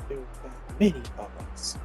There were that many of us.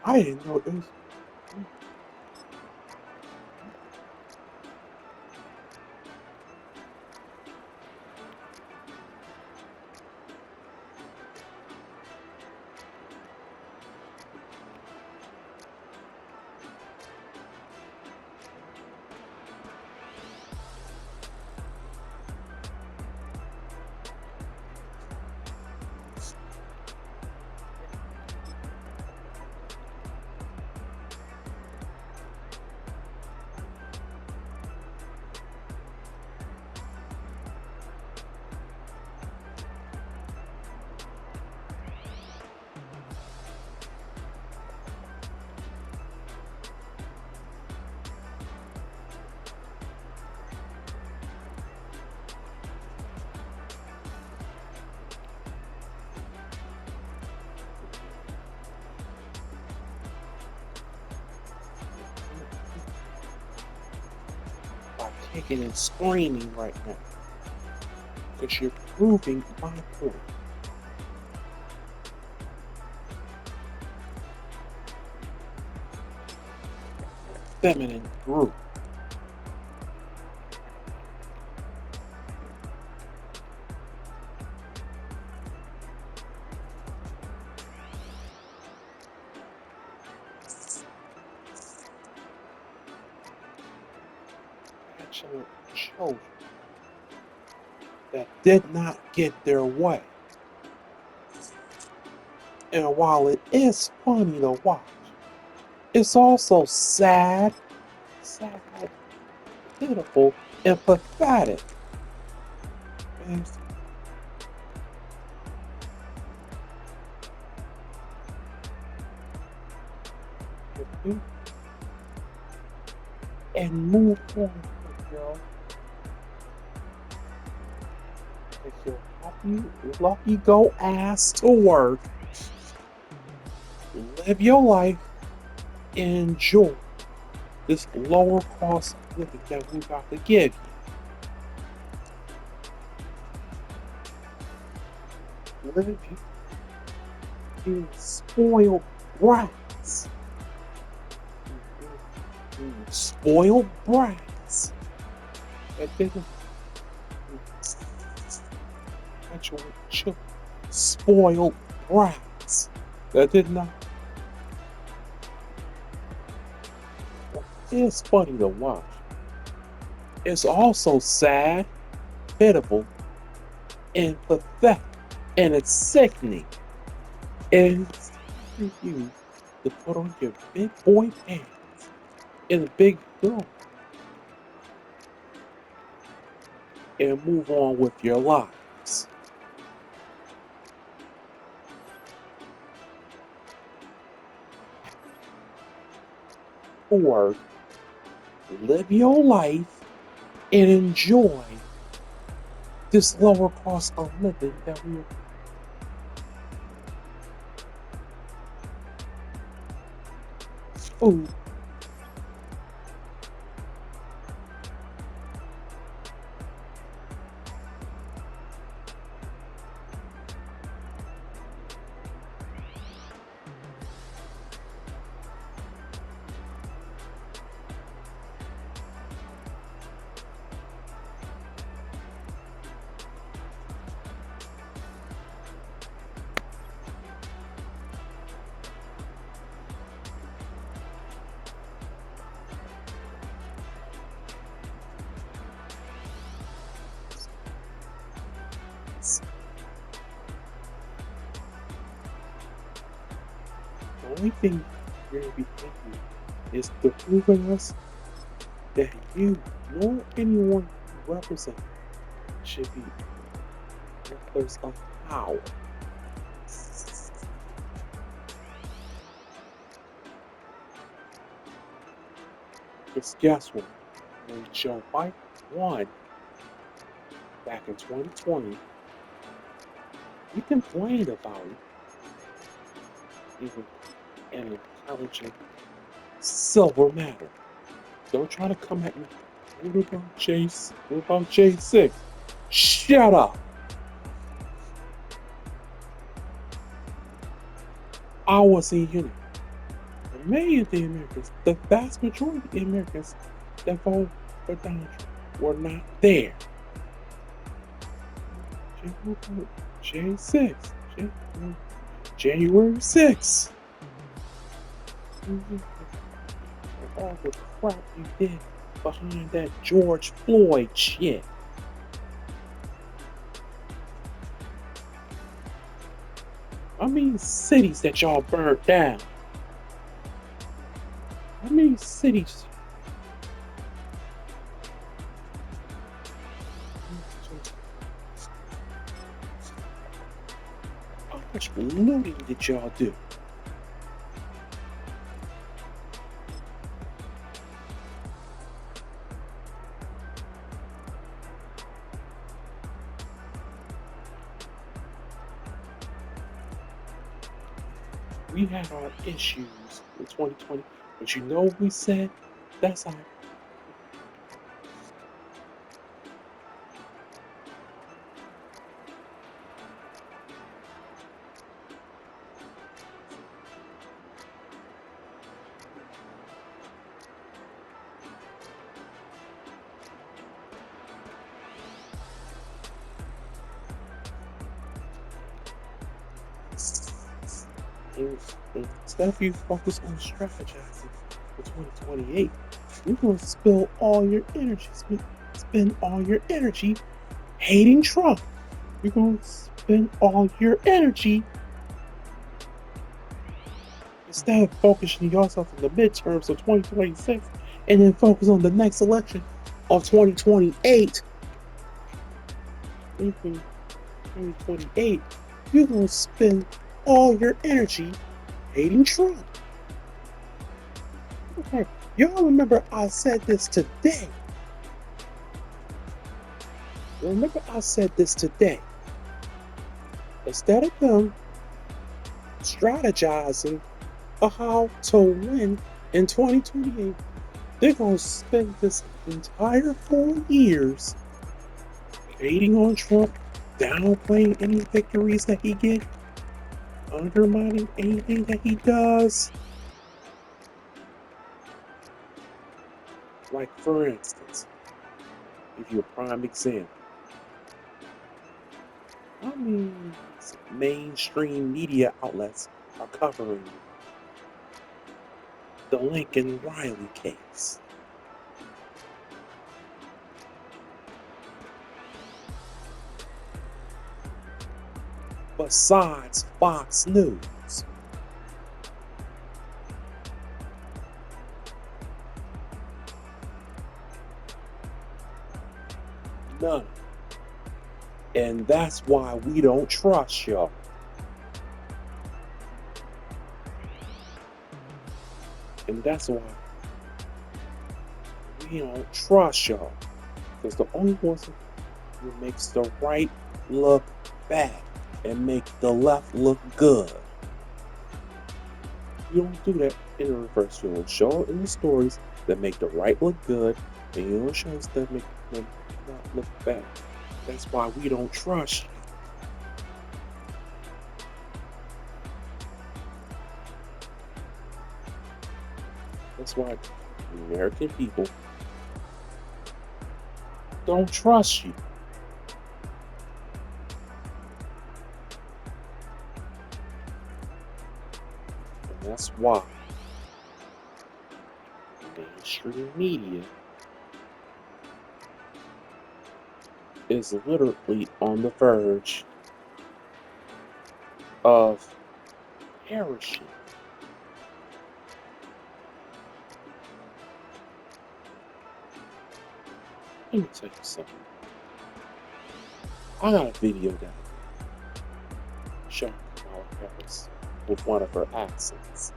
I didn't know it was. By kicking and screaming right now. Because you're proving my point. Feminine group. Bachelor children that did not get their way. And while it is funny to watch, it's also sad, pitiful, and pathetic. And move on, girl. Take your lucky go ass to work, live your life, and enjoy this lower cost of living that we about to give you. Live you spoiled brats. Spoiled brats. That didn't actual spoiled brats. That did not. It's funny to watch. It's also sad, pitiful, and pathetic, and it's sickening. And it's time for you to put on your big boy pants and a big girl and move on with your lives. Or live your life and enjoy this lower cost of living that we're. Ooh, the only thing you're gonna be thinking is to proving us that you nor anyone you represent should be in a place of power. Because guess what? When Joe Biden won back in 2020, you complained about it, even an intelligent silver matter. Don't try to come at me. What about Chase? What about J6? Shut up! I was in unit. Many of the Americans, the vast majority of the Americans that voted for Donald Trump were not there. J6. January 6th. All the crap you did behind that George Floyd shit. I mean cities that y'all burnt down. I mean cities. How much looting did y'all do? We had our issues in 2020, but you know what we said? That's how. Instead of you focus on strategizing for 2028, you're going to spill all your energy, spend all your energy hating Trump. You're going to spend all your energy instead of focusing yourself on the midterms of 2026 and then focus on the next election of 2028. 2028, you're going to spend all your energy hating Trump. Okay, y'all remember I said this today. Remember I said this today. Instead of them strategizing on how to win in 2028, they're going to spend this entire 4 years hating on Trump, downplaying any victories that he gets, undermining anything that he does. Like, for instance, give you a prime example. I mean, mainstream media outlets are covering the Lincoln Riley case. Besides Fox News. None. And that's why we don't trust y'all. And that's why we don't trust y'all. Because the only ones who makes the right look bad and make the left look good. You don't do that in the reverse. You don't show it in the stories that make the right look good, and you don't show us that make the left look bad. That's why we don't trust you. That's why the American people don't trust you. And that's why mainstream media is literally on the verge of perishing. Let me tell you something. I got a video down there showing Kamala Harris with one of her accents.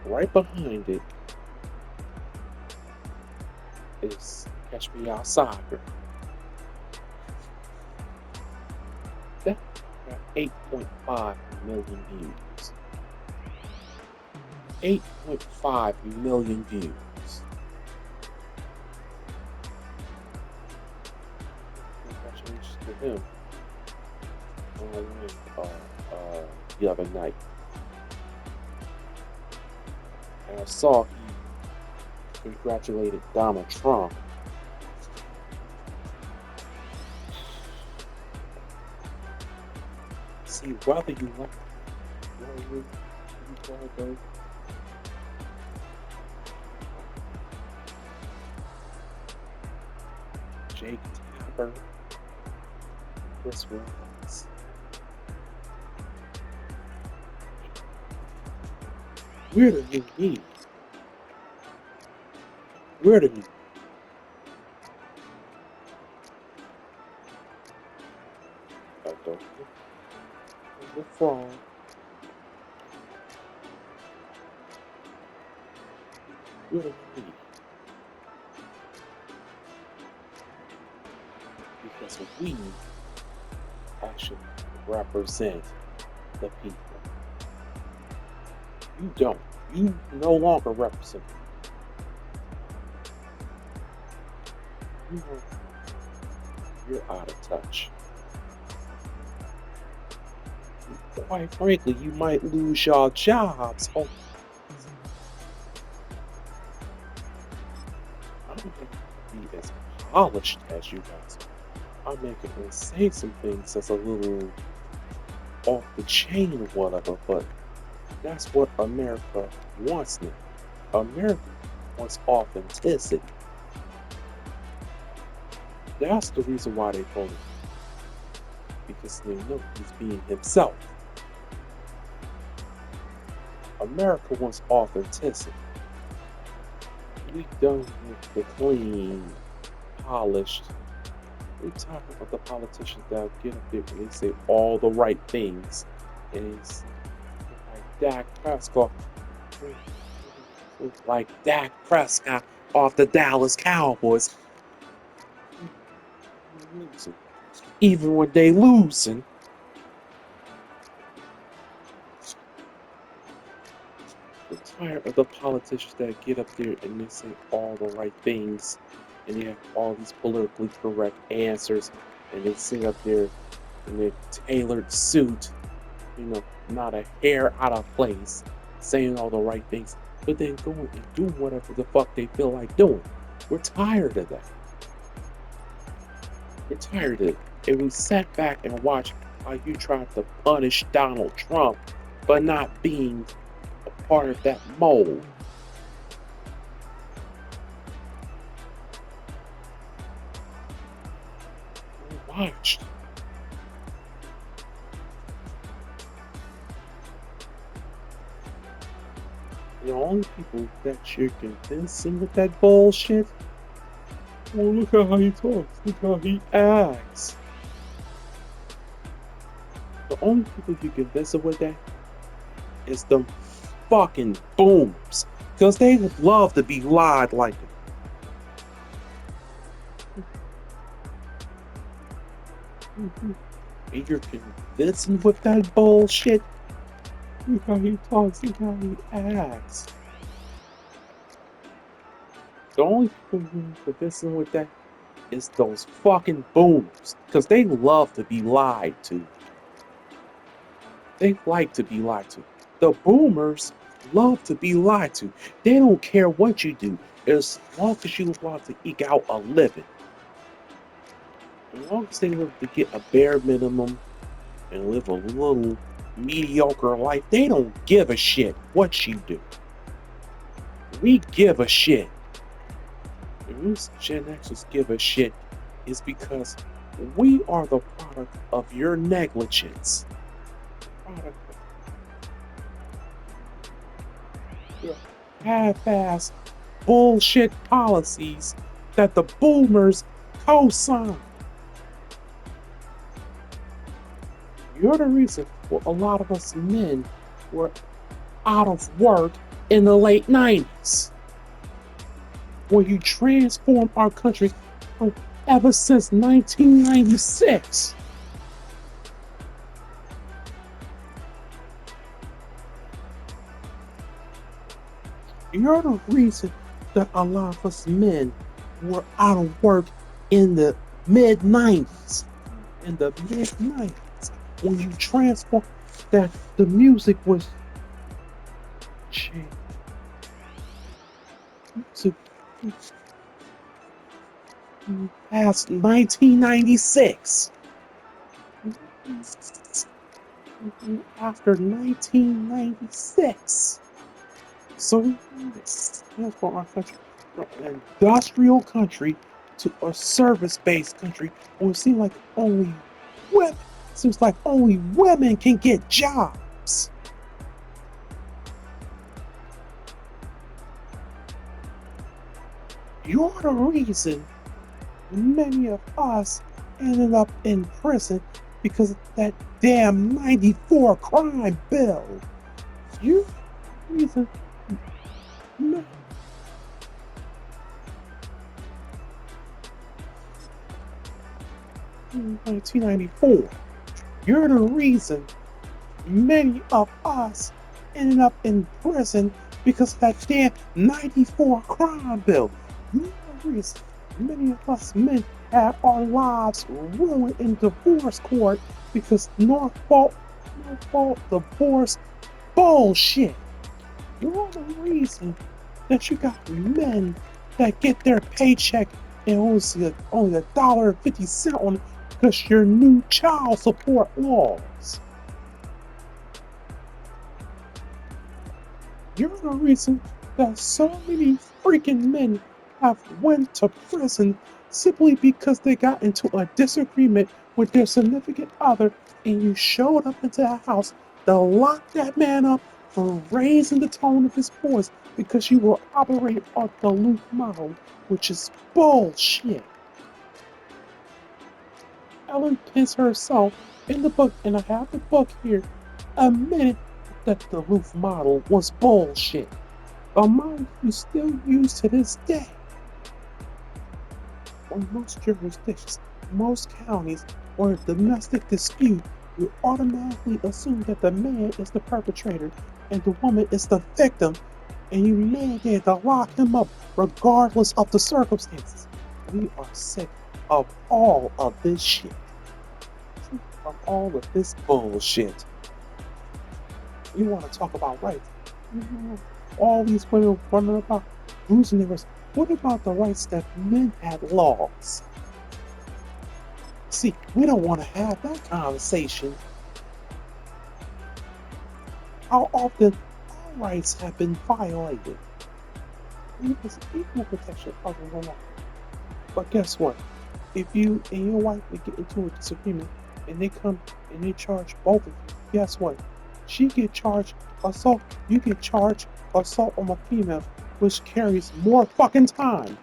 Right behind it is Catch Me Outside Girl. That got 8.5 million views. 8.5 million views. him the other night. And I saw he congratulated Donald Trump. See, whether you like whether you want to go Jake Tapper, Chris Rollins, we're the new me. We're the new. I don't know. The fraud. We're the new me. Because we actually represent the people. You don't. You no longer represent them. You're out of touch. Quite frankly, you might lose your jobs. Oh, I don't think you can be as polished as you guys are. I'm making and say some things that's a little off the chain or whatever, but that's what America wants now. America wants authenticity. That's the reason why they voted. Because they know he's being himself. America wants authenticity. We done with the clean, polished. We're talking about the politicians that get up there and they say all the right things. And it's like Dak Prescott. Like Dak Prescott off the Dallas Cowboys. Even when they losing. I'm tired of the politicians that get up there and they say all the right things and they have all these politically correct answers and they sit up there in their tailored suit, not a hair out of place, saying all the right things, but then going and do whatever the fuck they feel like doing. We're tired of that. We're tired of it. And we sat back and watched how you tried to punish Donald Trump for not being part of that mold. We watched. The only people that you're convincing with that bullshit, well, look at how he talks, look how he acts. The only people you convincing with that is them fucking boomers. Because they would love to be lied like it. And you're convincing with that bullshit. Look how he talks, look how he acts. The only people you're convincing with that is those fucking boomers. Because they love to be lied to. They like to be lied to. The boomers love to be lied to. They don't care what you do as long as you want to eke out a living. As long as they live to get a bare minimum and live a little mediocre life, they don't give a shit what you do. We give a shit. The reason Gen Xers give a shit is because we are the product of your negligence. Product of your half-ass bullshit policies that the boomers co-sign. You're the reason why a lot of us men were out of work in the late 90s. When you transformed our country ever since 1996. You're the reason that a lot of us men were out of work in the mid-90s. in the mid-90s when you transform that the music was changed. Music past 1996. After 1996. So yes, transform our country from an industrial country to a service-based country where it seems like only women can get jobs. You're the reason many of us ended up in prison because of that damn 94 crime bill. You're the reason. 1994. You're the reason many of us ended up in prison because of that damn 94 crime bill. You're the reason many of us men had our lives ruined in divorce court because no fault divorce bullshit. You're the reason that you got men that get their paycheck and only $1.50 on it because your new child support laws. You're the reason that so many freaking men have went to prison simply because they got into a disagreement with their significant other and you showed up into the house to lock that man up for raising the tone of his voice because you were operating on the loop model, which is bullshit. Ellen Pence herself in the book, and I have the book here, admitted that the Loof model was bullshit. A model you still use to this day. On most jurisdictions, most counties, or a domestic dispute, you automatically assume that the man is the perpetrator and the woman is the victim, and you mandate to lock him up regardless of the circumstances. We are sick of all of this shit. Of all of this bullshit. You want to talk about rights? All these women running about losing their rights. What about the rights that men had laws? See, we don't want to have that conversation. How often our rights have been violated? It's equal protection of the law. But guess what? If you and your wife would get into a disagreement and they come and they charge both of you, guess what? She get charged assault, you get charged assault on a female, which carries more fucking time.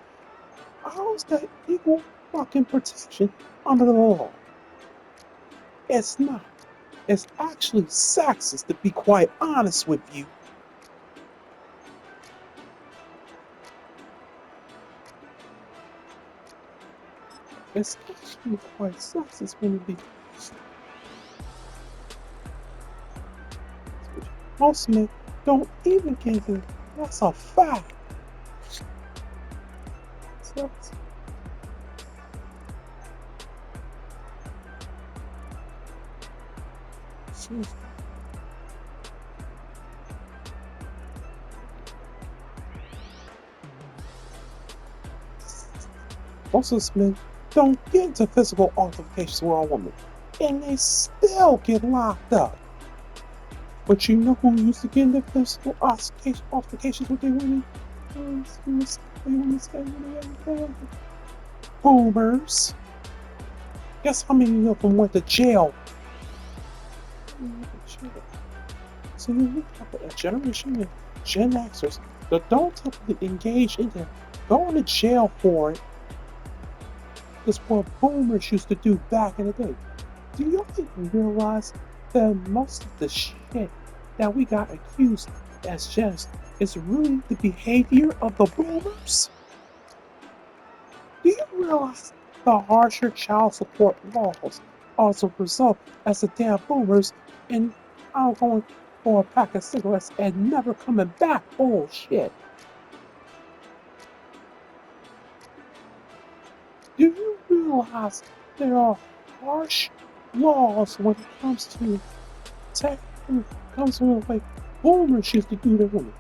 How is that equal fucking protection under the law? It's not. It's actually sexist, to be quite honest with you. It's actually quite sexist when it be. Most men don't even get it. That's a fact. So, most of us men don't get into physical altercations with a woman, and they still get locked up. But you know who used to get into physical altercations with their women? Boomers. Guess how many of them went to jail? So you have a generation of Gen Xers that don't typically engage in that, going to jail for it. That's what boomers used to do back in the day. Do you even realize that most of the shit that we got accused as just is really the behavior of the boomers? Do you realize the harsher child support laws as a result as the damn boomers and I'm going for a pack of cigarettes and never coming back bullshit? Do you realize there are harsh laws when it comes to tech, when it comes to the way boomers used to do their women.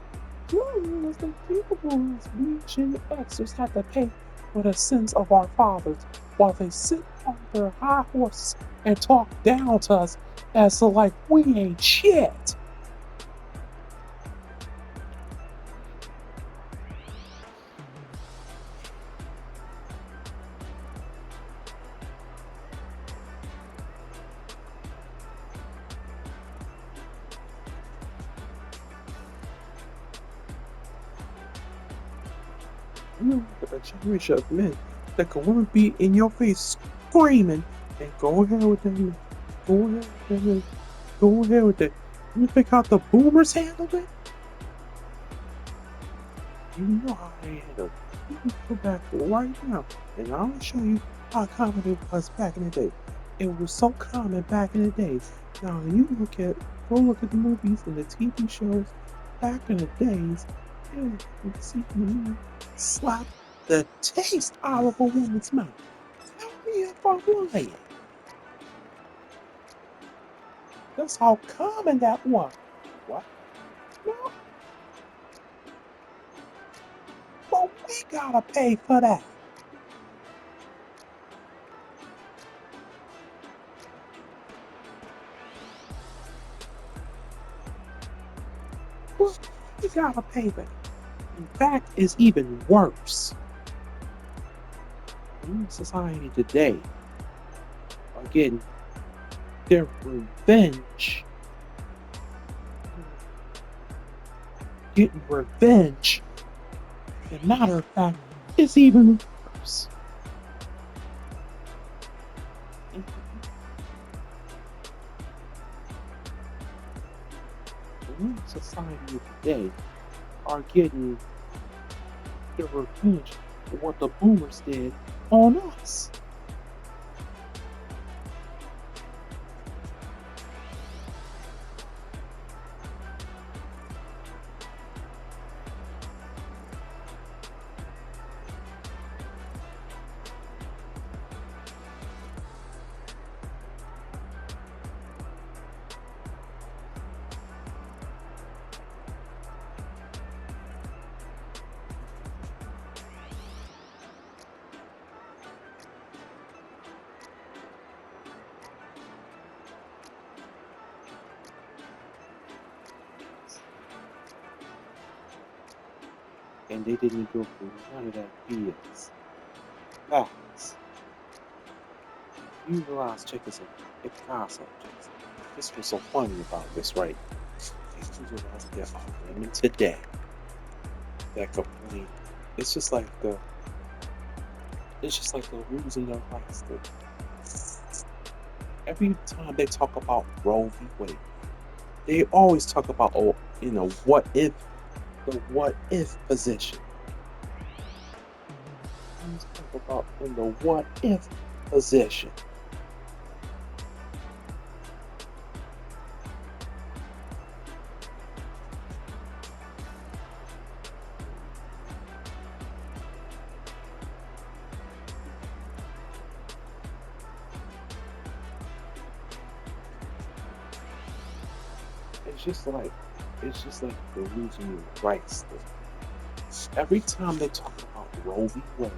You as the people as we Gen Xers have to pay for the sins of our fathers while they sit on their high horses and talk down to us as so like we ain't shit. You know, a generation of men that can women be in your face screaming and go ahead with them, go ahead with them, go ahead with that. You think how the boomers handled it? You know how they handled it. You can go back right now and I'll show you how common it was back in the day. It was so common back in the days. Now go look at the movies and the TV shows back in the days, and you see me slap the taste out of a woman's mouth. Tell me if I'm lying. That's how common that was. What? No, but we gotta pay for that. Well, we gotta pay for that. In fact, it's even worse. In society today are their revenge, getting revenge. As a matter of fact, it's even worse. In society today are getting their revenge for what the boomers did on us. And they didn't go through none of that BS. Facts. You realize, check this out. If Picasso, this was so funny about this, right? You realize there are women today that complain. It's just like the it's just like the losing their rights. Every time they talk about Roe v. Wade, they always talk about what if position. They always talk about in the what if position. It's just like it's just like the losing your rights thing. Every time they talk about Roe v. Wade,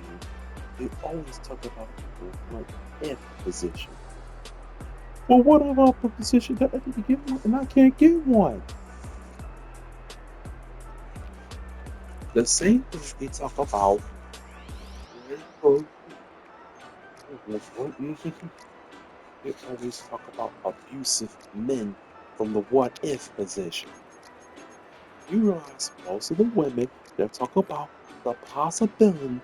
they always talk about the what if position. Well, what about the position that I need to get one and I can't get one? The same thing they talk about they always talk about abusive men from the what if position. You realize most of the women that talk about the possibility